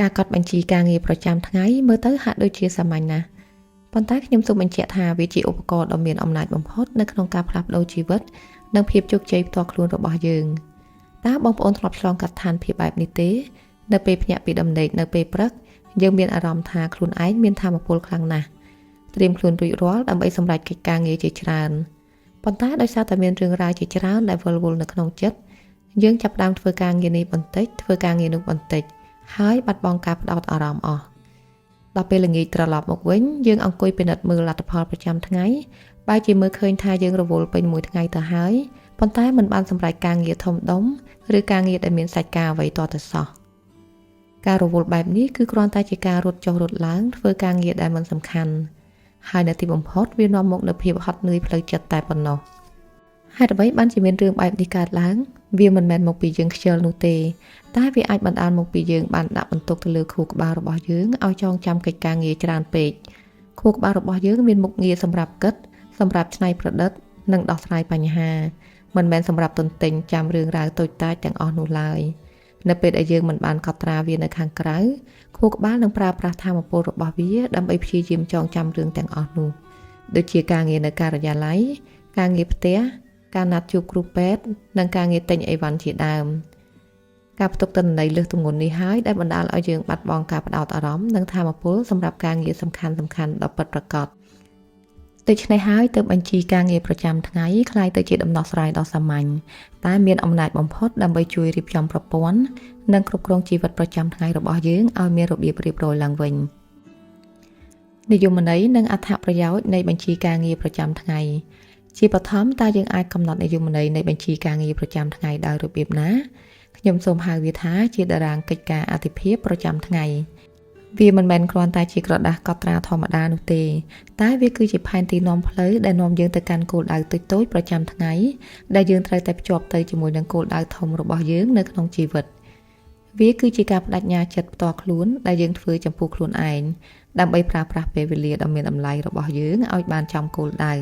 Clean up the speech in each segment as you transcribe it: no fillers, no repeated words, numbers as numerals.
ការកត់បញ្ជីការងារប្រចាំថ្ងៃមើលទៅហាក់ដូចជាសាមញ្ញណាស់ប៉ុន្តែខ្ញុំសូមបញ្ជាក់ថាវាជាឧបករណ៍ដ៏មានអំណាចបំផុតនៅក្នុងការផ្លាស់ប្ដូរជីវិតនិងភាពជោគជ័យផ្ទាល់ខ្លួនរបស់យើងតើបងប្អូនធ្លាប់ឆ្លងកាត់ស្ថានភាពបែបនេះទេនៅពេលភ្ញាក់ពីដំណេកនៅពេលព្រឹកយើងមានអារម្មណ៍ថាខ្លួនឯងមានថាមពលខ្លាំងណាស់ត្រៀមខ្លួនរួចរាល់ដើម្បីសម្រេចកិច្ចការងារជាច្រើនប៉ុន្តែដោយសារតែមានរឿងរ៉ាវជាច្រើនដែលវិលវល់នៅក្នុងចិត្តយើងចាប់ផ្ដើមធ្វើការងារនេះបន្តិចធ្វើការងារនោះបន្តិចហើយបាត់បង់ការផ្ដោតអារម្មណ៍អស់ដល់ពេលល្ងាចត្រឡប់មកវិញយើងអង្គុយពិនិត្យមើលលទ្ធផលប្រចាំថ្ងៃបែរជាមើលឃើញថាយើងរវល់ពេញមួយថ្ងៃទៅហើយប៉ុន្តែមិនបានសម្រេចការងារធំដុំឬការងារដែលមានសាច់ការអ្វីទាល់តែសោះការរវល់បែបនេះគឺគ្រាន់តែជាការរត់ចុះរត់ឡើងធ្វើការងារដែលមិនសំខាន់ហើយនៅទីបំផុតវានាំមកនូវភាពហត់នឿយផ្លូវចិត្តតែប៉ុណ្ណោះហេតុអ្វីបានជាមានរឿងបែបនេះកើតឡើងវាមិនមែនមកពីយើងខ្ជិលនោះទេតែវាអាចបណ្ដាលមកពីយើងបានដាក់បន្ទុកទៅលើខួរក្បាលរបស់យើងឲ្យចងចាំកិច្ចការងារច្រើនពេកខួរក្បាលរបស់យើងមានមុខងារសម្រាប់គិតសម្រាប់ច្នៃប្រឌិតនិងដោះស្រាយបញ្ហាមិនមែនសម្រាប់ទន្ទិញចាំរឿងរ៉ាវតូចតាចទាំងអស់នោះឡើយនៅពេលដែលយើងមិនបានកត់ត្រាវានៅខាងក្រៅខួរក្បាលនឹងប្រើប្រាស់ថាមពលរបស់វាដើម្បីព្យាយាមចងចាំរឿងទាំងអស់នោះដូចជាការងារនៅការិយាល័យការងារផ្ទះការណាត់ជួបគ្រូពេទ្យនិងការងារទិញអីវ៉ាន់ជាដើមការផ្ទុកទិន្នន័យលើសទម្ងន់នេះហើយដែលបណ្ដាលឲ្យយើងបាត់បង់ការផ្ដោតអារម្មណ៍និងថាមពលសម្រាប់ការងារសំខាន់ៗដ៏ពិតប្រាកដដូច្នេះហើយទើបបញ្ជីការងារប្រចាំថ្ងៃคล้ายទៅជាដំណោះស្រាយដ៏សាមញ្ញតែមានអំណាចបំផុតដើម្បីជួយរៀបចំប្រព័ន្ធនិងគ្រប់គ្រងជីវិតប្រចាំថ្ងៃរបស់យើងឲ្យមានរបៀបរៀបរយឡើងវិញនិយមន័យនិងអត្ថប្រយោជន៍នៃបញ្ជីការងារប្រចាំថ្ងៃជាបឋមតើយើងអាចកំណត់និយមន័យនៃបញ្ជីការងារប្រចាំថ្ងៃដោយរបៀបណាខ្ញុំសូមហៅវាថាជាតារាងកិច្ចការអាទិភាពប្រចាំថ្ងៃវាមិនមែនគ្រាន់តែជាក្រដាសកត់ត្រាធម្មតានោះទេតែវាគឺជាផែនទីនាំផ្លូវដែលនាំយើងទៅកាន់គោលដៅតូចៗប្រចាំថ្ងៃដែលយើងត្រូវតែភ្ជាប់ទៅជាមួយនឹងគោលដៅធំរបស់យើងនៅក្នុងជីវិតវាគឺជាការបដិញ្ញាចិត្តផ្ទាល់ខ្លួនដែលយើងធ្វើចំពោះខ្លួនឯងដើម្បីប្រើប្រាស់ពេលវេលាដ៏មានតម្លៃរបស់យើងឲ្យបានចំគោលដៅ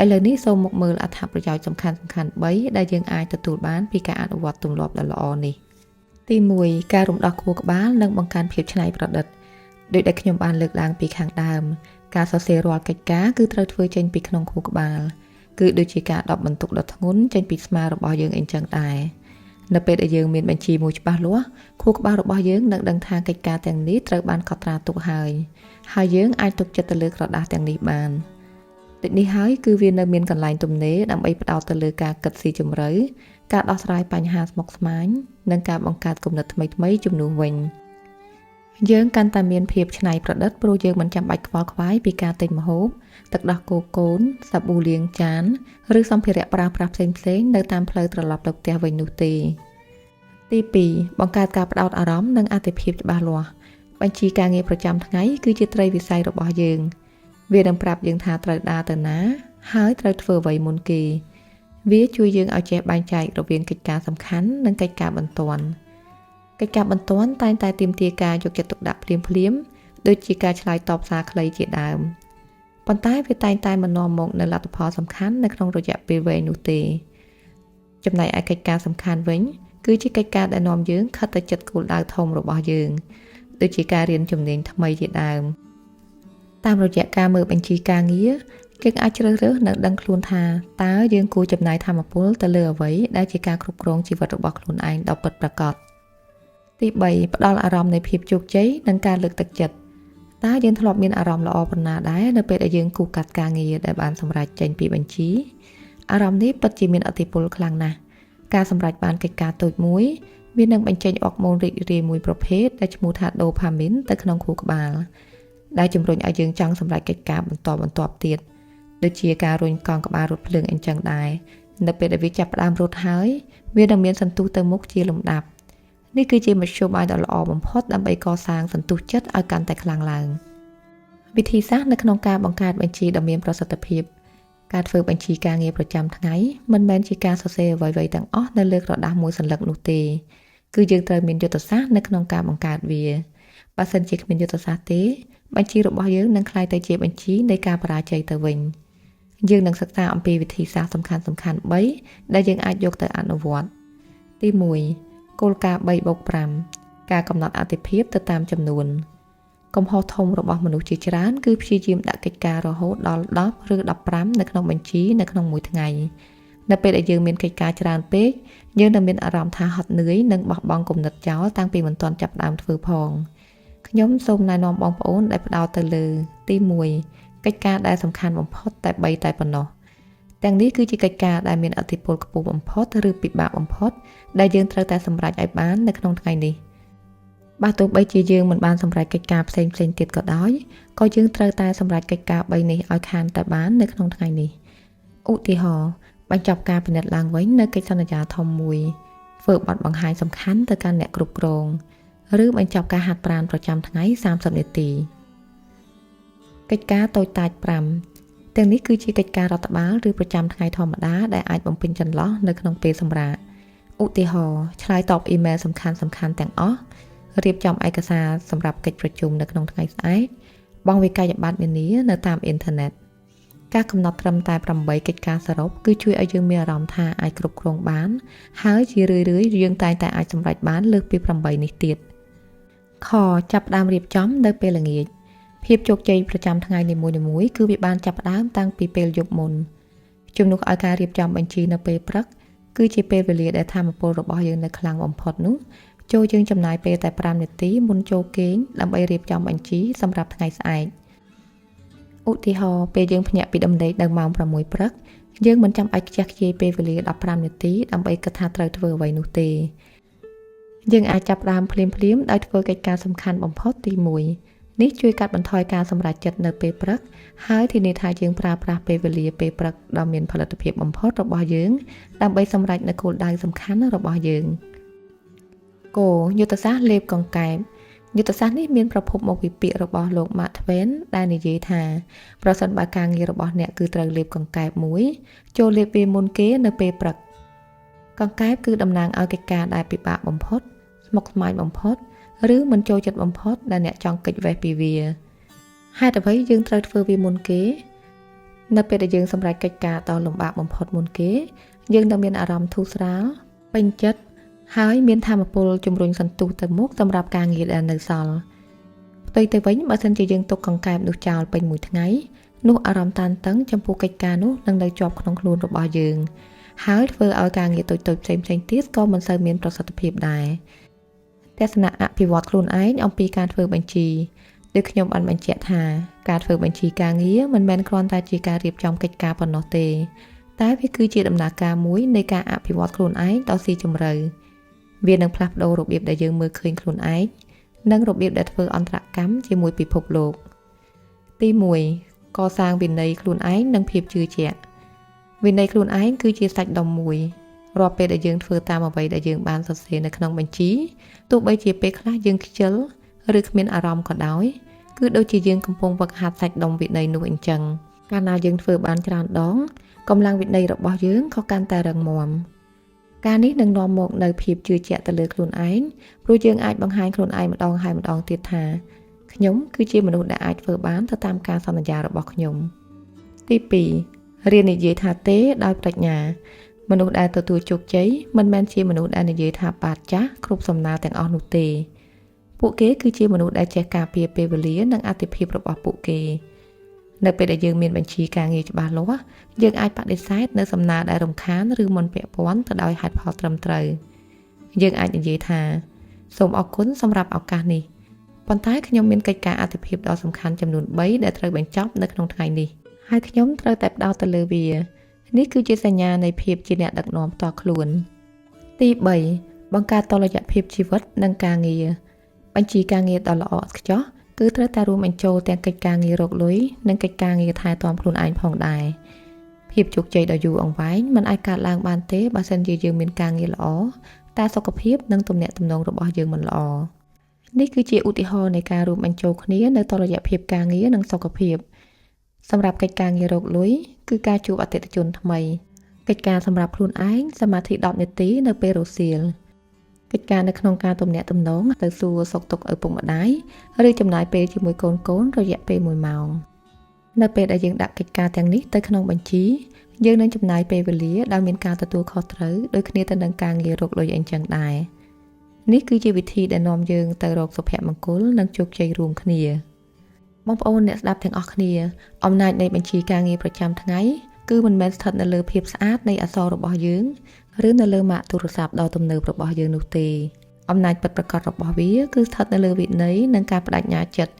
ឥឡូវនេះសូមមកមើលអត្ថប្រយោជន៍សំខាន់ៗ3ដែលយើងអាចទទួលបានពីការអនុវត្តទម្លាប់ដ៏ល្អនេះទី1ការរំដោះខួរក្បាលនិងបង្កើនភាពច្នៃប្រឌិតដោយដែលខ្ញុំបានលើកឡើងពីខាងដើមការសរសេររាល់កិច្ចការគឺត្រូវធ្វើចេញពីក្នុងខួរក្បាលគឺដូចជាការដកបន្ទុកដ៏ធ្ងន់ចេញពីស្មារបស់យើងអីចឹងដែរនៅពេលដែលយើងមានបញ្ជីមួយច្បាស់លាស់ខួរក្បាលរបស់យើងនឹងដឹងថាកិច្ចការទាំងនេះត្រូវបានកត់ត្រាទុកហើយយើងអាចទុកចិត្តទៅលើក្រដាសទាំងនេះបានដូចនេះហើយគឺវានៅមានកន្លែងទំនេរដើម្បីផ្ដោតទៅលើការគិតស៊ីជម្រៅការដោះស្រាយបញ្ហាស្មុគស្មាញនិងការបង្កើតគំនិតថ្មីៗជំនួសវិញយើងកាន់តែមានភាពច្នៃប្រឌិតព្រោះយើងមិនចាំបាច់ខ្វល់ខ្វាយពីការទិញម្ហូបទឹកដោះគោកូនសាប៊ូលាងចានឬសម្ភារៈប្រើប្រាស់ផ្សេងៗនៅតាមផ្លូវត្រឡប់ទៅផ្ទះវិញនោះទេទី2បង្កើតការផ្ដោតអារម្មណ៍និងអត្ថភាពច្បាស់លាស់បញ្ជីការងារប្រចាំថ្ងៃគឺជាត្រីវិស័យរបស់យើងវានឹងប្រាប់យើងថាត្រូវដើរទៅណាហើយត្រូវធ្វើអ្វីមុនគេវាជួយយើងឲ្យចេះបែងចែករវាងកិច្ចការសំខាន់និងកិច្ចការបន្ទាន់កិច្ចការបន្ទាន់តែងតែទាមទារការយកចិត្តទុកដាក់ភ្លាមៗដូចជាការឆ្លើយតបសារខ្លីជាដើមប៉ុន្តែវាតែងតែមិននាំមកនូវលទ្ធផលសំខាន់នៅក្នុងរយៈពេលវែងនោះទេចំណែកឯកិច្ចការសំខាន់វិញគឺជាកិច្ចការដែលនាំយើងខិតទៅជិតគោលដៅធំរបស់យើងដូចជាការរៀនជំនាញថ្មីជាដើមតាមរយៈការមើលបញ្ជីការងារយើងអាចជ្រើសរើសនិងដឹងខ្លួនថាតើយើងគួរចំណាយថាមពលទៅលើអ្វីដែលជាការគ្រប់គ្រងជីវិតរបស់ខ្លួនឯងដ៏ពិតប្រាកដទី3ផ្ដល់អារម្មណ៍នៃភាពជោគជ័យនិងការលើកទឹកចិត្តតើយើងធ្លាប់មានអារម្មណ៍ល្អប៉ុណ្ណាដែរនៅពេលដែលយើងគូសកាត់ការងារដែលបានសម្រេចចេញពីបញ្ជីអារម្មណ៍នេះពិតជាមានឥទ្ធិពលខ្លាំងណាស់ការសម្រេចបានកិច្ចការតូចមួយវានឹងបញ្ចេញអរម៉ូនរីករាយមួយប្រភេទដែលឈ្មោះថាដូផាមីនទៅក្នុងខួរក្បាលដែលជំរុញឲ្យយើងចង់សម្រេចកិច្ចការបន្តបន្ទាប់ទៀតដូចជាការរុញកង់ក្បាលរថភ្លើងអីចឹងដែរនៅពេលដែលវាចាប់ផ្ដើមរត់ហើយវានឹងមានសន្ទុះទៅមុខជាលំដាប់នេះគឺជាមធ្យោបាយដ៏ល្អបំផុតដើម្បីកសាងសន្ទុះចិត្តឲ្យកាន់តែខ្លាំងឡើងវិធីសាស្ត្រនៅក្នុងការបង្កើតបញ្ជីដ៏មានប្រសិទ្ធភាពការធ្វើបញ្ជីការងារប្រចាំថ្ងៃមិនមែនជាការសរសេរអ្វីៗទាំងអស់នៅលើក្រដាសមួយសន្លឹកនោះទេគឺយើងត្រូវមានយុទ្ធសាស្ត្រនៅក្នុងការបង្កើតវាបើសិនជាគ្មានយុទ្ធសាស្ត្រទេបញ្ជីរបស់យើងនឹងក្លាយទៅជាបញ្ជីនៃការបរាជ័យទៅវិញយើងនឹងសិក្សាអំពីវិធីសាស្ត្រសំខាន់ៗ3ដែលយើងអាចយកទៅអនុវត្តទី1គោលការណ៍ 3+5 ការកំណត់អតិភិបទៅតាមចំនួនកំហុសធំរបស់មនុស្សជាច្រើនគឺព្យាយាមដាក់កិច្ចការរហូតដល់10ឬ15នៅក្នុងបញ្ជីនៅក្នុងមួយថ្ងៃនៅពេលដែលយើងមានកិច្ចការច្រើនពេកយើងនឹងមានអារម្មណ៍ថាហត់នឿយនិងបោះបង់គំនិតចោលតាំងពីមិនទាន់ចាប់ផ្ដើមធ្វើផងខ្ញុំសូមណែនាំបងប្អូនដែលផ្ដោតទៅលើទី1កិច្ចការដែលសំខាន់បំផុតតែ3តែប៉ុណ្ណោះទាំងនេះគឺជាកិច្ចការដែលមានឥទ្ធិពលខ្ពស់បំផុតឬពិបាកបំផុតដែលយើងត្រូវតែសម្រេចឲ្យបាននៅក្នុងថ្ងៃនេះបើទោះបីជាយើងមិនបានសម្រេចកិច្ចការផ្សេងទៀតក៏ដោយក៏យើងត្រូវតែសម្រេចកិច្ចការ3នេះឲ្យខានតែបាននៅក្នុងថ្ងៃនេះឧទាហរណ៍បញ្ចប់ការពិនិត្យឡើងវិញនៅកិច្ចសន្យាធំមួយធ្វើបទបង្ហាញសំខាន់ទៅកាន់អ្នកគ្រប់គ្រងឬបញ្ចប់ការហាត់ប្រាណប្រចាំថ្ងៃ30នាទីកិច្ចការតូចតាច5ទាំងនេះគឺជាកិច្ចការរដ្ឋបាលឬប្រចាំថ្ងៃធម្មតាដែលអាចបំពេញចន្លោះនៅក្នុងពេលសម្រាកឧទាហរណ៍ឆ្លើយតបអ៊ីមែលសំខាន់ទាំងអស់រៀបចំឯកសារសម្រាប់កិច្ចប្រជុំនៅក្នុងថ្ងៃស្អែកបង់វិក័យប័ត្រនានានៅតាមអ៊ីនធឺណិតការកំណត់ត្រឹមតែ8កិច្ចការសរុបគឺជួយឲ្យយើងមានអារម្មណ៍ថាអាចគ្រប់គ្រងបានហើយជារឿយៗយើងតែងតែអាចសម្រេចបានលើសពី8នេះទៀតខចាប់ផ្ដើមរៀបចំនៅពេលល្ងាចភាពជោគជ័យប្រចាំថ្ងៃនីមួយៗគឺវាបានចាប់ផ្ដើមតាំងពីពេលយប់មុនជំនួសឲ្យការរៀបចំបញ្ជីនៅពេលព្រឹកគឺជាពេលវេលាដែលថាមពលរបស់យើងនៅខ្លាំងបំផុតនោះចូលយើងចំណាយពេលតែ5នាទីមុនចូលគេងដើម្បីរៀបចំបញ្ជីសម្រាប់ថ្ងៃស្អែកឧទាហរណ៍ពេលយើងភ្ញាក់ពីដំណេកនៅម៉ោង6ព្រឹកយើងមិនចាំបាច់ខ្ជះខ្ជាយពេលវេលា15នាទីដើម្បីគិតថាត្រូវធ្វើអ្វីនោះទេយើងអាចចាប់ផ្ដើមភ្លាមដោយធ្វើកិច្ចការសំខាន់បំផុតទី1នេះជួយកាត់បន្ថយការសម្រេចចិត្តនៅពេលព្រឹកហើយធានាថាយើងប្រើប្រាស់ពេលវេលាពេលព្រឹកដ៏មានផលិតភាពបំផុតរបស់យើងដើម្បីសម្រេចនូវគោលដៅសំខាន់របស់យើងគោយុទ្ធសាស្ត្រលេបកង្កែបយុទ្ធសាស្ត្រនេះមានប្រភពមកពីពាក្យរបស់លោក Mark Twain ដែលនិយាយថាប្រសិនបើការងាររបស់អ្នកគឺត្រូវលេបកង្កែបមួយចូលលេបវាមុនគេនៅពេលព្រឹកកង្កែបគឺតំណាងឲ្យកិច្ចការដែលពិបាកបំផុតស្មុគស្មាញបំផុតឬមិនចូលចិត្តបំផុតដែលអ្នកចង់គេចវេះពីវាហេតុអ្វីយើងត្រូវធ្វើវាមុនគេនៅពេលដែលយើងសម្រេចកិច្ចការដ៏លំបាកបំផុតមុនគេយើងនឹងមានអារម្មណ៍ធូរស្រាលពេញចិត្តហើយមានថាមពលជំរុញសន្ទុះទៅមុខសម្រាប់ការងារដែលនៅសល់ផ្ទុយទៅវិញបើសិនជាយើងទុកកង្កែបនោះចោលពេញមួយថ្ងៃនោះអារម្មណ៍តានតឹងចំពោះកិច្ចការនោះនឹងនៅជាប់ក្នុងខ្លួនរបស់យើងហើយធ្វើឲ្យការងារតូចៗផ្សេងៗទៀតក៏មិនសូវមានប្រសិទ្ធភាពដែរទស្សនៈអភិវឌ្ឍខ្លួនឯងអំពីការធ្វើបញ្ជីដូចខ្ញុំបានបញ្ជាក់ថាការធ្វើបញ្ជីការងារមិនមែនគ្រាន់តែជាការរៀបចំកិច្ចការប៉ុណ្ណោះទេតែវាគឺជាដំណើរការមួយនៃការអភិវឌ្ឍខ្លួនឯងដ៏ស៊ីជម្រៅវានឹងផ្លាស់ប្ដូររបៀបដែលយើងមើលឃើញខ្លួនឯងនិងរបៀបដែលធ្វើអន្តរកម្មជាមួយពិភពលោកទី1កសាងវិន័យខ្លួនឯងនិងភាពជឿជាក់វិន័យខ្លួនឯងគឺជាសាច់ដុំមួយរាល់ពេលដែលយើងធ្វើតាមអ្វីដែលយើងបានសរសេរនៅក្នុងបញ្ជីទោះបីជាពេលខ្លះយើងខ្ជិលឬគ្មានអារម្មណ៍ក៏ដោយគឺដូចជាយើងកំពុងវឹកហាត់សាច់ដុំវិន័យនោះអញ្ចឹងកាលណាយើងធ្វើបានច្រើនដងកម្លាំងវិន័យរបស់យើងក៏កាន់តែរឹងមាំការនេះនឹងនាំមកនូវភាពជឿជាក់ទៅលើខ្លួនឯងព្រោះយើងអាចបង្ហាញខ្លួនឯងម្ដងហើយម្ដងទៀតថាខ្ញុំគឺជាមនុស្សដែលអាចធ្វើបានទៅតាមការសន្យារបស់ខ្ញុំទី2រៀននិយាយថាទេដោយប្រាជ្ញាមនុស្សដែលទទួលជោគជ័យមិនមែនជាមនុស្សដែលនិយាយថាបាទចាស់គ្រប់សំណើទាំងអស់នោះទេពួកគេគឺជាមនុស្សដែលចេះការពារពេលវេលានិងអត្ថិភាពរបស់ពួកគេនៅពេលដែលយើងមានបញ្ជីការងារច្បាស់លាស់យើងអាចបដិសេធនៅសំណើដែលរំខានឬមិនពាក់ព័ន្ធទៅដោយហេតុផលត្រឹមត្រូវយើងអាចនិយាយថាសូមអរគុណសម្រាប់ឱកាសនេះប៉ុន្តែខ្ញុំមានកិច្ចការអាទិភាពដ៏សំខាន់ចំនួន3ដែលត្រូវបញ្ចប់នៅក្នុងថ្ងៃនេះហើយខ្ញុំត្រូវតែផ្ដោតទៅលើវានេះគឺជាសញ្ញានៃភាពជាអ្នកដឹកនាំផ្ទាល់ខ្លួនទី3បង្កើតតុល្យភាពជីវិតនិងការងារបញ្ជីការងារដ៏ល្អឥតខ្ចោះគឺត្រូវតែរួមបញ្ចូលទាំងកិច្ចការងាររកលុយនិងកិច្ចការងារថែទាំខ្លួនឯងផងដែរភាពជោគជ័យដ៏យូរអង្វែងមិនអាចកើតឡើងបានទេបើសិនជាយើងមានការងារល្អតែសុខភាពនិងទំនាក់ទំនងរបស់យើងមិនល្អនេះគឺជាឧទាហរណ៍នៃការរួមបញ្ចូលគ្នានៅតុល្យភាពការងារនិងសុខភាពសម្រាប់កិច្ចការងាររកលុយគឺការជួបអតិថិជនថ្មីកិច្ចការសម្រាប់ខ្លួនឯងសមាធិ10នាទីនៅពេលរសៀលកិច្ចការនៅក្នុងការទំនាក់ទំនងទៅសួរសុខទុក្ខឪពុកម្ដាយឬចំណាយពេលជាមួយកូនរយៈពេល1ម៉ោងនៅពេលដែលយើងដាក់កិច្ចការទាំងនេះទៅក្នុងបញ្ជីយើងនឹងចំណាយពេលវេលាដោយមានការទទួលខុសត្រូវដូចគ្នាទៅនឹងការងាររកលុយអញ្ចឹងដែរ នេះគឺជាវិធីដែលនាំយើងទៅរកសុភមង្គលនិងជោគជ័យរួមគ្នាបងប្អូនអ្នកស្ដាប់ទាំងអស់គ្នាអំណាចនៃបញ្ជីការងារប្រចាំថ្ងៃគឺមិនមែនស្ថិតនៅលើភាពស្អាតនៃអក្សររបស់យើងឬនៅលើម៉ាកទូរស័ព្ទដ៏ទំនើបរបស់យើងនោះទេអំណាចពិតប្រាកដរបស់វាគឺស្ថិតនៅលើវិន័យនិងការបដិញ្ញាចិត្ត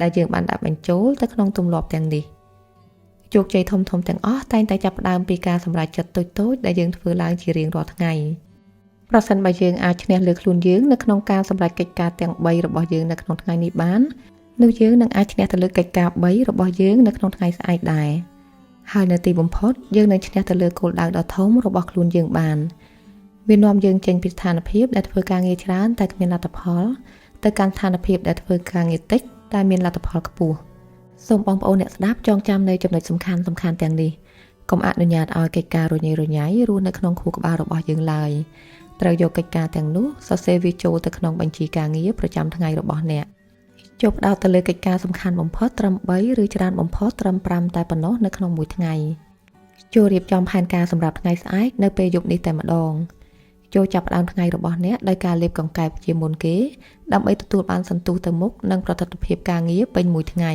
ដែលយើងបានដាក់បញ្ចូលទៅក្នុងទម្លាប់ទាំងនេះជោគជ័យធំៗទាំងអស់តែងតែចាប់ផ្ដើមពីការសម្រេចចិត្តតូចៗដែលយើងធ្វើឡើងជារៀងរាល់ថ្ងៃប្រសិនបើយើងអាចឈ្នះលើខ្លួនយើងនៅក្នុងការសម្រេចកិច្ចការទាំង3របស់យើងនៅក្នុងថ្ងៃនេះបាននោះយើងនឹងអាចឈ្នះទៅលើកិច្ចការ3របស់យើងនៅក្នុងថ្ងៃស្អែកដែរហើយនៅទីបំផុតយើងនឹងឈ្នះទៅលើគោលដៅដ៏ធំរបស់ខ្លួនយើងបានវានាំយើងចេញពីស្ថានភាពដែលធ្វើការងារច្រើនតែគ្មានលទ្ធផលទៅកាន់ស្ថានភាពដែលធ្វើការងារតិចតែមានលទ្ធផលខ្ពស់សូមបងប្អូនអ្នកស្ដាប់ចងចាំនៅចំណុចសំខាន់ទាំងនេះកុំអនុញ្ញាតឲ្យកិច្ចការរញ៉េរញ៉ៃរស់នៅក្នុងខួរក្បាលរបស់យើងឡើយត្រូវយកកិច្ចការទាំងនោះសរសេរវាចូលទៅក្នុងបញ្ជីការងារប្រចាំថ្ងៃរបស់អ្នកចូលផ្ដោតទៅលើកិច្ចការសំខាន់បំផុតត្រឹម3ឬច្រើនបំផុតត្រឹម5តែប៉ុណ្ណោះនៅក្នុងមួយថ្ងៃចូលរៀបចំផែនការសម្រាប់ថ្ងៃស្អែកនៅពេលយប់នេះតែម្ដងចូលចាប់ផ្ដើមថ្ងៃរបស់អ្នកដោយការលេបកង្កែបជាមុនគេដើម្បីទទួលបានសន្ទុះទៅមុខនិងប្រតិបត្តិភាពការងារពេញមួយថ្ងៃ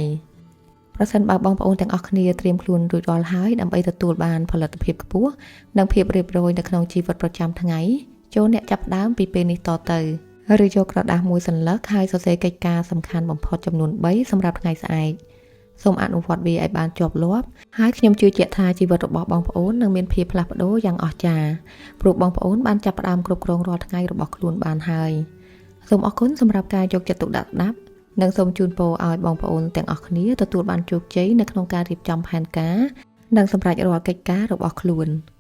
ប្រសិនបើបងប្អូនទាំងអស់គ្នាត្រៀមខ្លួនរួចរាល់ហើយដើម្បីទទួលបានផលិតភាពខ្ពស់និងភាពរៀបរយនៅក្នុងជីវិតប្រចាំថ្ងៃចូលអ្នកចាប់ផ្ដើមពីពេលនេះតទៅឬយកក្រដាសមួយសន្លឹកហើយសរសេរកិច្ចការសំខាន់បំផុតចំនួន3សម្រាប់ថ្ងៃស្អែកសូមអនុវត្តវាឲ្យបានជាប់លាប់ហើយខ្ញុំជឿជាក់ថាជីវិតរបស់បងប្អូននឹងមានភាពផ្លាស់ប្ដូរយ៉ាងអស្ចារ្យព្រោះបងប្អូនបានចាប់ផ្ដើមគ្រប់គ្រងរាល់ថ្ងៃរបស់ខ្លួនបានហើយសូមអរគុណសម្រាប់ការយកចិត្តទុកដាក់ស្ដាប់និងសូមជូនពរឲ្យបងប្អូនទាំងអស់គ្នាទទួលបានជោគជ័យនៅក្នុងការរៀបចំផែនការនិងសម្រេចរាល់កិច្ចការរបស់ខ្លួន។